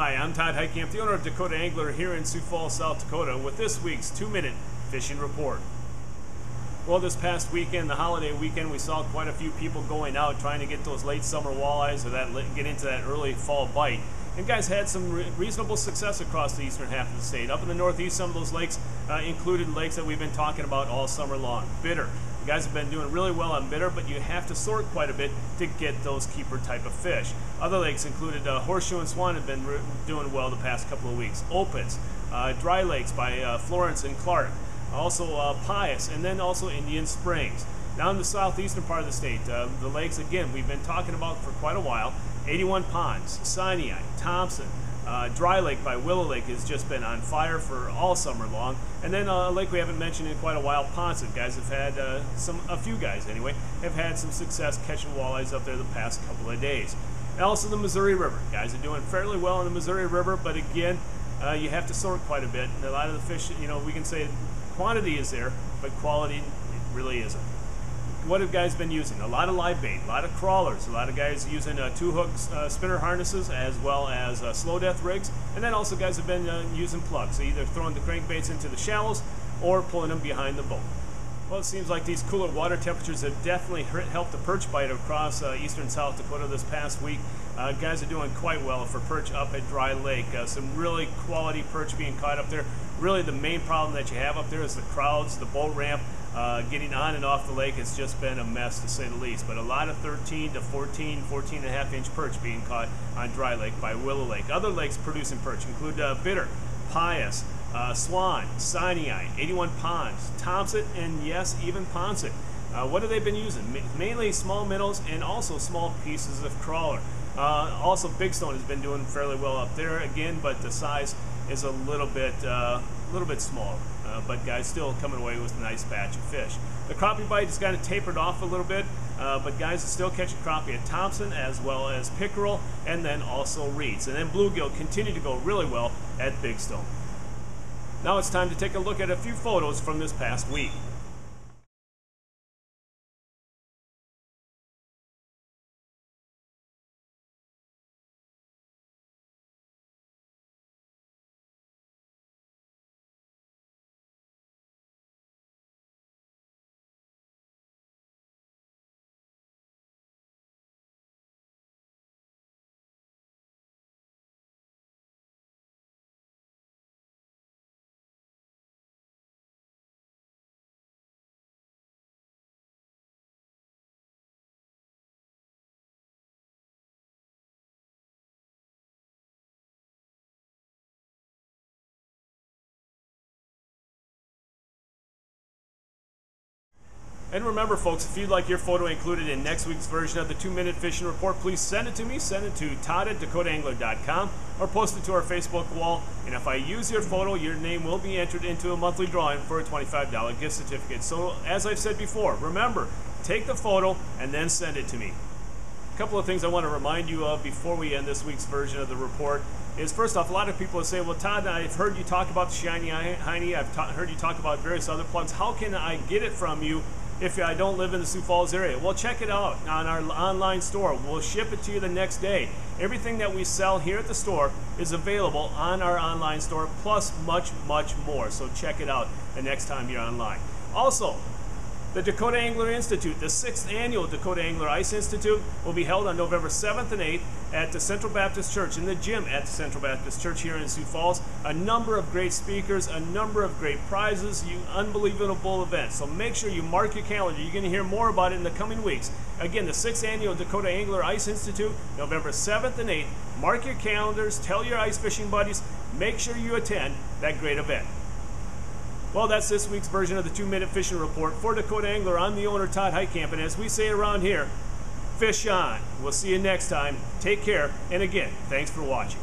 Hi, I'm Todd Heitkamp, the owner of Dakota Angler here in Sioux Falls, South Dakota, with this week's 2-minute fishing report. Well, this past weekend, the holiday weekend, we saw quite a few people going out trying to get those late summer walleyes or get into that early fall bite. And guys had some reasonable success across the eastern half of the state. Up in the northeast, some of those lakes included lakes that we've been talking about all summer long. Bitter. You guys have been doing really well on bitter, but you have to sort quite a bit to get those keeper type of fish. Other lakes included Horseshoe and Swan have been doing well the past couple of weeks. Opens, dry lakes by Florence and Clark. Also Pius, and then also Indian Springs. Down in the southeastern part of the state, the lakes, again, we've been talking about for quite a while. 81 Ponds, Sinai, Thompson, Dry Lake by Willow Lake has just been on fire for all summer long. And then a lake we haven't mentioned in quite a while, Ponset. Guys have had, a few guys anyway, have had some success catching walleyes up there the past couple of days. And also the Missouri River. Guys are doing fairly well in the Missouri River, but again, you have to sort quite a bit. And a lot of the fish, we can say quantity is there, but quality it really isn't. What have guys been using? A lot of live bait, a lot of crawlers, a lot of guys using 2-hook spinner harnesses as well as slow death rigs, and then also guys have been using plugs, so either throwing the crankbaits into the shallows or pulling them behind the boat. Well, it seems like these cooler water temperatures have definitely helped the perch bite across eastern South Dakota this past week. Guys are doing quite well for perch up at Dry Lake. Some really quality perch being caught up there. Really the main problem that you have up there is the crowds, the boat ramp. Getting on and off the lake has just been a mess, to say the least. But a lot of 13 to 14, 14.5 inch perch being caught on Dry Lake by Willow Lake. Other lakes producing perch include Bitter, Pius, Swan, Sinai, 81 Ponds, Thompson, and yes, even Ponset. What have they been using? Mainly small minnows and also small pieces of crawler. Also, Big Stone has been doing fairly well up there again, but the size is a little bit smaller. But guys still coming away with a nice batch of fish. The crappie bite has kind of tapered off a little bit, but guys are still catching crappie at Thompson as well as pickerel, and then also reeds. And then bluegill continue to go really well at Big Stone. Now it's time to take a look at a few photos from this past week. And remember, folks, if you'd like your photo included in next week's version of the 2-minute fishing report, please send it to me. Send it to todd@dakotaangler.com or post it to our Facebook wall. And if I use your photo, your name will be entered into a monthly drawing for a $25 gift certificate. So, as I've said before, remember, take the photo and then send it to me. A couple of things I want to remind you of before we end this week's version of the report is, first off, a lot of people say, well, Todd, I've heard you talk about the Shiny Hiney, I've heard you talk about various other plugs. How can I get it from you if I don't live in the Sioux Falls area? Well, check it out on our online store. We'll ship it to you the next day. Everything that we sell here at the store is available on our online store, plus much, much more. So check it out the next time you're online. Also, the Dakota Angler Institute, the 6th annual Dakota Angler Ice Institute, will be held on November 7th and 8th at the Central Baptist Church, in the gym at the Central Baptist Church here in Sioux Falls. A number of great speakers, a number of great prizes, unbelievable events. So make sure you mark your calendar. You're going to hear more about it in the coming weeks. Again, the 6th annual Dakota Angler Ice Institute, November 7th and 8th. Mark your calendars, tell your ice fishing buddies, make sure you attend that great event. Well, that's this week's version of the 2-minute fishing report. For Dakota Angler, I'm the owner, Todd Heitkamp, and as we say around here, fish on. We'll see you next time. Take care, and again, thanks for watching.